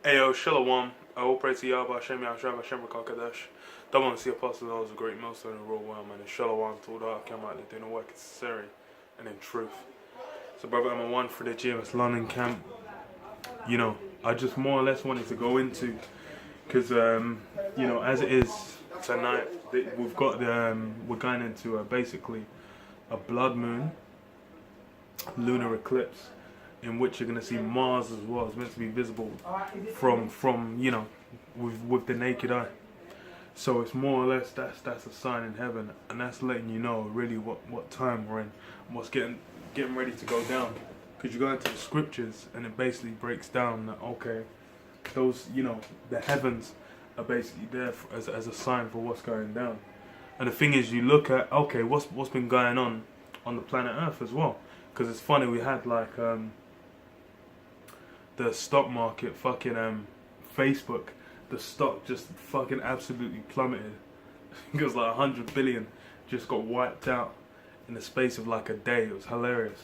Ayo, Shalom. All praise to Yahweh, Hashem, Yahshua, Hashem, Rakakadesh. Don't want to see apostles, those of great millstone in the real world, man. And Shalom to all that come out there doing the work in sincerity and in truth. So, brother, I'm one for the GMS London camp. You know, I just more or less wanted to go into, because, you know, as it is tonight, we've got we're going into basically a blood moon, lunar eclipse, in which you're going to see Mars as well. It's meant to be visible from you know, with the naked eye. So it's more or less that's a sign in heaven, and that's letting you know really what time we're in, and what's getting ready to go down. Because you go into the scriptures and it basically breaks down that, okay, those, you know, the heavens are basically there as a sign for what's going down. And the thing is, you look at, okay, what's been going on the planet Earth as well. Because it's funny, we had like the stock market, fucking Facebook, the stock just fucking absolutely plummeted. Because like 100 billion just got wiped out in the space of like a day. It was hilarious.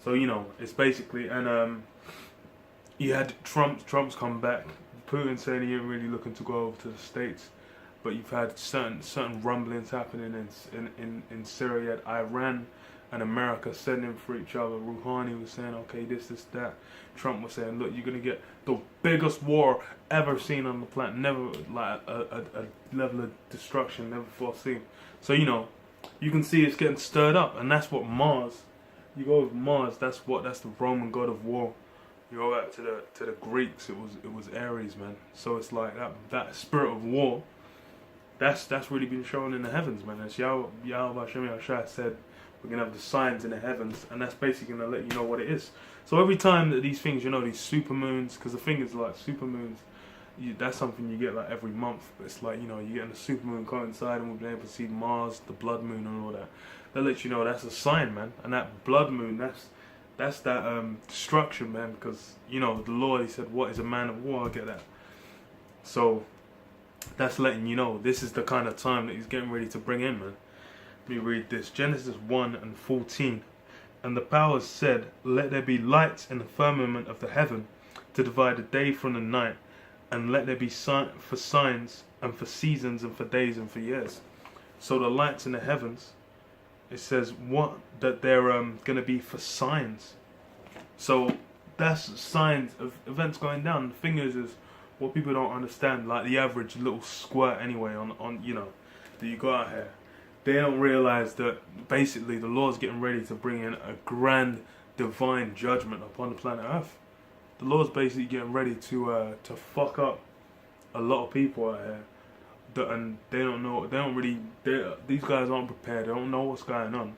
So, you know, it's basically, and you had Trump's come back, Putin saying he ain't really looking to go over to the States, but you've had certain rumblings happening in Syria. You had Iran and America sending for each other. Rouhani was saying, okay, this, that. Trump was saying, look, you're going to get the biggest war ever seen on the planet. Never, like, a level of destruction never foreseen. So, you know, you can see it's getting stirred up. And that's what Mars, you go with Mars, that's the Roman god of war. You go back to the Greeks, it was Ares, man. So it's like that spirit of war, that's really been shown in the heavens, man. As Yahweh Hashem Yahshua said, we're going to have the signs in the heavens, and that's basically going to let you know what it is. So every time that these things, you know, these supermoons, because the thing is like supermoons, that's something you get like every month. But it's like, you know, you're getting the supermoon coincide, and we've been able to see Mars, the blood moon, and all that. That lets you know that's a sign, man. And that blood moon, that's that destruction, man. Because, you know, the Lord, he said, what is a man of war? I get that. So that's letting you know this is the kind of time that he's getting ready to bring in, man. Let me read this. Genesis 1:14. And the powers said, let there be lights in the firmament of the heaven to divide the day from the night, and let there be for signs and for seasons and for days and for years. So the lights in the heavens, it says that they're going to be for signs. So that's signs of events going down. The thing is what people don't understand, like the average little squirt anyway on you know, that you got out here. They don't realize that basically the Lord's getting ready to bring in a grand divine judgment upon the planet Earth. The Lord's basically getting ready to fuck up a lot of people out here, and they don't know. These guys aren't prepared. They don't know what's going on,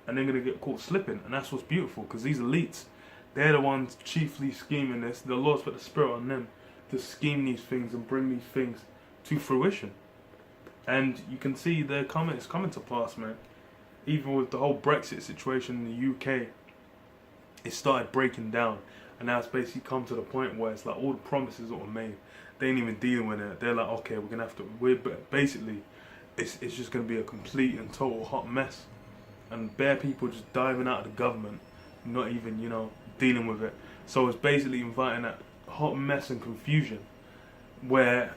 and they're gonna get caught slipping. And that's what's beautiful, because these elites, they're the ones chiefly scheming this. The Lord's put the spirit on them to scheme these things and bring these things to fruition. And you can see it's coming to pass, man. Even with the whole Brexit situation in the UK, it started breaking down. And now it's basically come to the point where it's like all the promises that were made, they ain't even dealing with it. They're like, okay, we're going to have to, basically, it's just going to be a complete and total hot mess. And bare people just diving out of the government, not even, you know, dealing with it. So it's basically inviting that hot mess and confusion where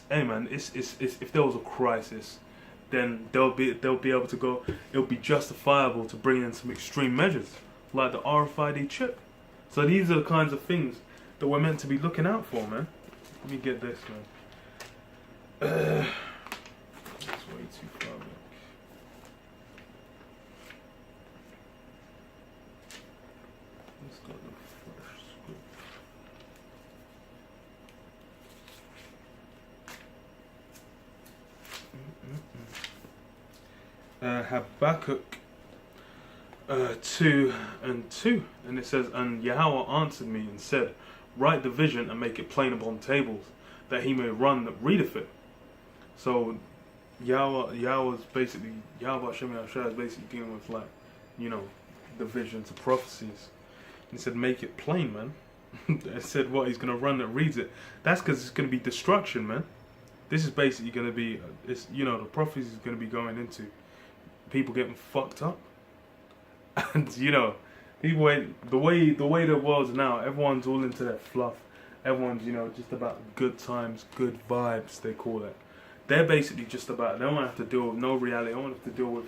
hey man, it's if there was a crisis, then they'll be able to go. It'll be justifiable to bring in some extreme measures like the RFID chip. So these are the kinds of things that we're meant to be looking out for, man. Let me get this, man. That's way too far back. Let's go to the first script. Habakkuk 2:2, and it says, and Yahweh answered me and said, write the vision and make it plain upon tables, that he may run that readeth it. So Yahweh's basically, Yahweh Hashem Yahshua is basically dealing with, like, you know, the visions, the prophecies. He said, make it plain, man. It said what, he's going to run that reads it. That's because it's going to be destruction, man. This is basically going to be, you know, the prophecy is going to be going into people getting fucked up. And, you know, people, the way the world's now, everyone's all into their fluff. Everyone's, you know, just about good times, good vibes, they call it. They're basically just about, they don't have to deal with no reality. They don't have to deal with,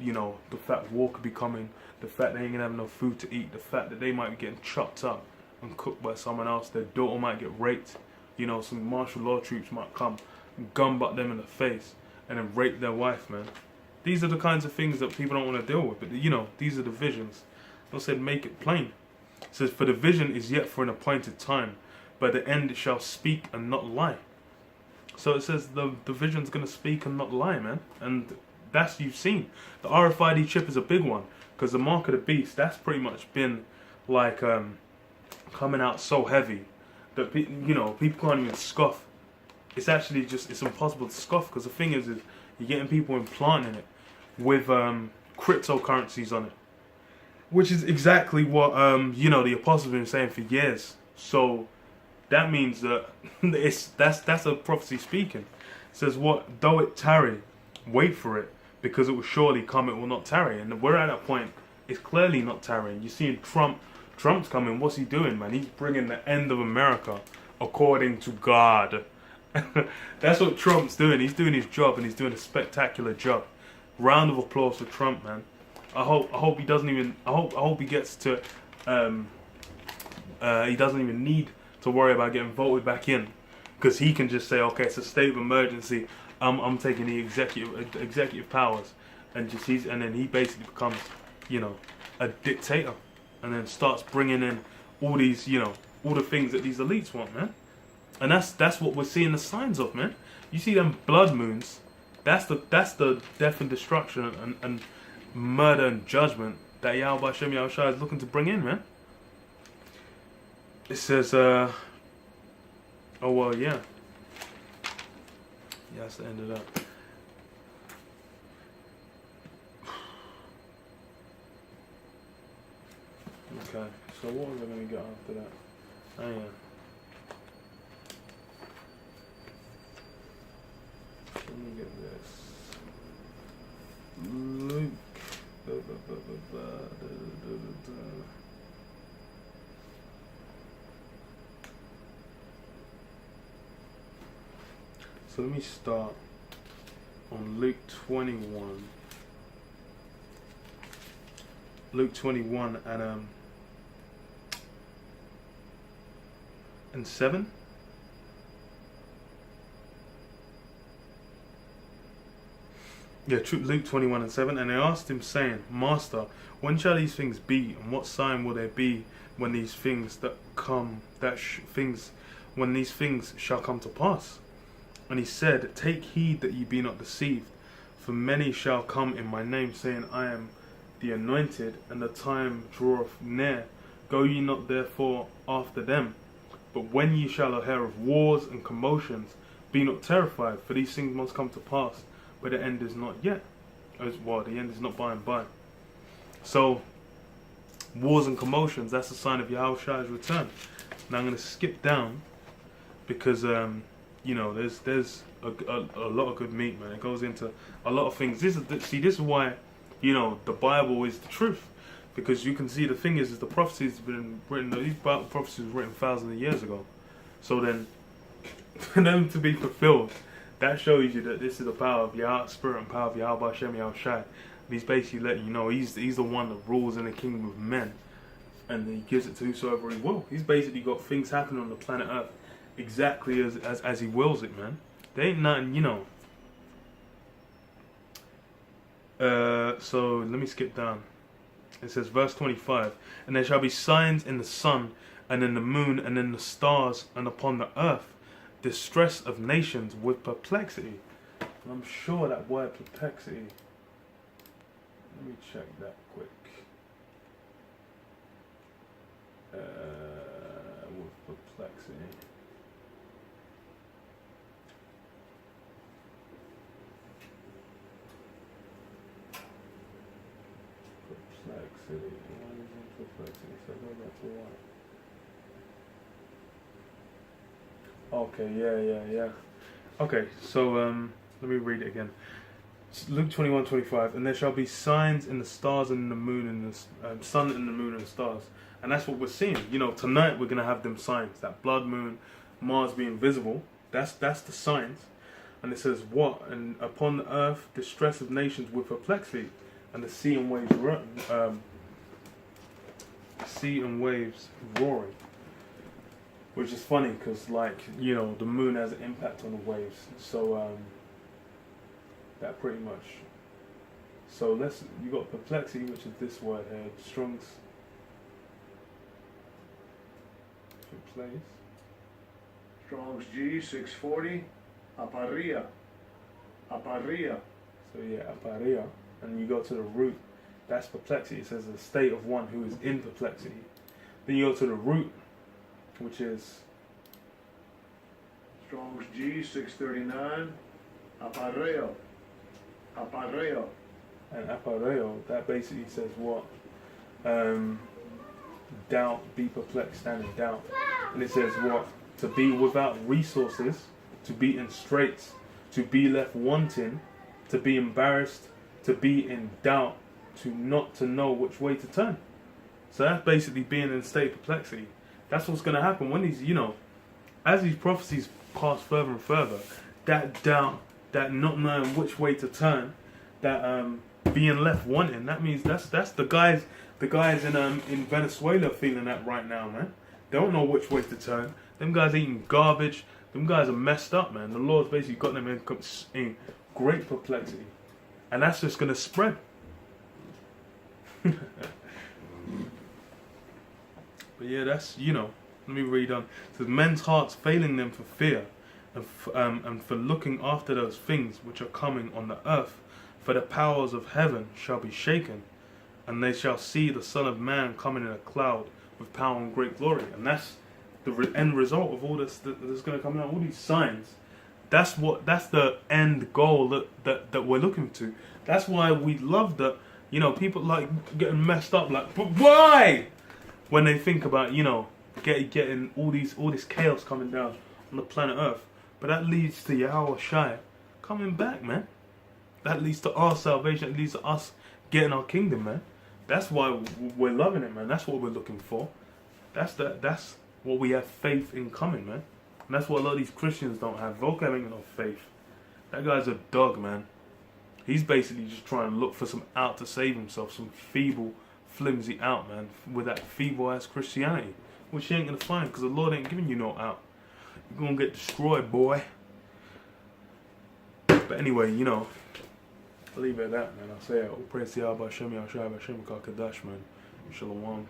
you know, the fact war could be coming, the fact they ain't gonna have no food to eat, the fact that they might be getting chopped up and cooked by someone else, their daughter might get raped, you know, some martial law troops might come and gun butt them in the face and then rape their wife, man. These are the kinds of things that people don't want to deal with, but you know, these are the visions. God said, make it plain. It says, for the vision is yet for an appointed time, but the end it shall speak and not lie. So it says the vision's going to speak and not lie, man. And that's, you've seen. The RFID chip is a big one, because the mark of the beast, that's pretty much been like coming out so heavy that, you know, people can't even scoff. It's actually just, it's impossible to scoff, because the thing is you're getting people implanting it with cryptocurrencies on it, which is exactly what you know, the apostles have been saying for years. So that means that that's a prophecy speaking. It says, what though it tarry, wait for it, because it will surely come, it will not tarry. And we're at that point, it's clearly not tarrying. You're seeing Trump's coming. What's he doing, man? He's bringing the end of America according to God. That's what Trump's doing. He's doing his job, and he's doing a spectacular job. Round of applause for Trump, man. I hope he doesn't even. I hope he gets to. He doesn't even need to worry about getting voted back in, because he can just say, okay, it's a state of emergency. I'm taking the executive powers, and then he basically becomes, you know, a dictator, and then starts bringing in all these, you know, all the things that these elites want, man. And that's what we're seeing the signs of, man. You see them blood moons. That's the death and destruction and murder and judgment that Yahweh Hashem Yahushua is looking to bring in, man. It says, oh well, yeah. Yeah, that's the end of that. Okay, so what are we going to get after that? Oh yeah. Let me get this. Luke. So let me start on Luke 21. Luke 21 and 7. Yeah, Luke 21 and 7. And they asked him, saying, Master, when shall these things be, and what sign will there be when these things when these things shall come to pass? And he said, Take heed that ye be not deceived, for many shall come in my name, saying, I am the anointed, and the time draweth near. Go ye not therefore after them. But when ye shall hear of wars and commotions, be not terrified, for these things must come to pass, but the end is not yet. As well, the end is not by and by. So, wars and commotions, that's a sign of Yahushua's return. Now I'm going to skip down, because you know, there's a lot of good meat, man. It goes into a lot of things. This is why, you know, the Bible is the truth, because you can see the thing is the prophecies have been written. These prophecies were written thousands of years ago. So then, for them to be fulfilled, that shows you that this is the power of Yahweh Spirit and power of Yahweh Hashem Yahushua. He's basically letting you know he's the one that rules in the kingdom of men, and he gives it to whosoever he will. He's basically got things happening on the planet Earth exactly as he wills it, man. There ain't nothing, you know. So let me skip down. It says verse 25, and there shall be signs in the sun and in the moon and in the stars and upon the earth, distress of nations with perplexity. And I'm sure that word perplexity, let me check that quick. With perplexity. Perplexity. Why is it perplexity? So go back to what? Okay, yeah. Okay, so let me read it again. Luke 21:25, and there shall be signs in the stars and in the moon and the sun and the moon and the stars. And that's what we're seeing. You know, tonight we're going to have them signs. That blood moon, Mars being visible. That's the signs. And it says what? And upon the earth, distress of nations with perplexity, and the sea and waves roaring. Which is funny because, like, you know, the moon has an impact on the waves. So, that pretty much. So you got perplexity, which is this word here. Strong's place. Strong's G 640. Aparia. So yeah, aparia, and you go to the root. That's perplexity. It says the state of one who is in perplexity. Then you go to the root, which is Strong's G 639. Apareo. And apareo, that basically says what? Doubt, be perplexed, stand in doubt. And it says what? To be without resources, to be in straits, to be left wanting, to be embarrassed, to be in doubt, to not to know which way to turn. So that's basically being in a state of perplexity. That's what's going to happen when these, you know, as these prophecies pass further and further, that doubt, that not knowing which way to turn, that being left wanting, that means that's the guys in Venezuela feeling that right now, man. They don't know which way to turn. Them guys eating garbage. Them guys are messed up, man. The Lord's basically got them in great perplexity, and that's just gonna spread. But yeah, that's, you know. Let me read on. It says, men's hearts failing them for fear, and for looking after those things which are coming on the earth. For the powers of heaven shall be shaken, and they shall see the Son of Man coming in a cloud with power and great glory. And that's the end result of all this that's going to come out. All these signs. That's the end goal that we're looking to. That's why we love that. You know, people like getting messed up. Like, but why? When they think about, you know, getting all this chaos coming down on the planet Earth. But that leads to Yahweh Shai coming back, man. That leads to our salvation. It leads to us getting our kingdom, man. That's why we're loving it, man. That's what we're looking for. That's what we have faith in coming, man. And that's what a lot of these Christians don't have. Vocab ain't got no faith. That guy's a dog, man. He's basically just trying to look for some out to save himself. Some feeble, flimsy out, man. With that feeble-ass Christianity. Which you ain't going to find, because the Lord ain't giving you no out. You're going to get destroyed, boy. But anyway, you know, I'll leave it at that, man. I'll say it. All praise to Yahweh Hashem, Yahshua Hashem, God Kadash, man. Shalom.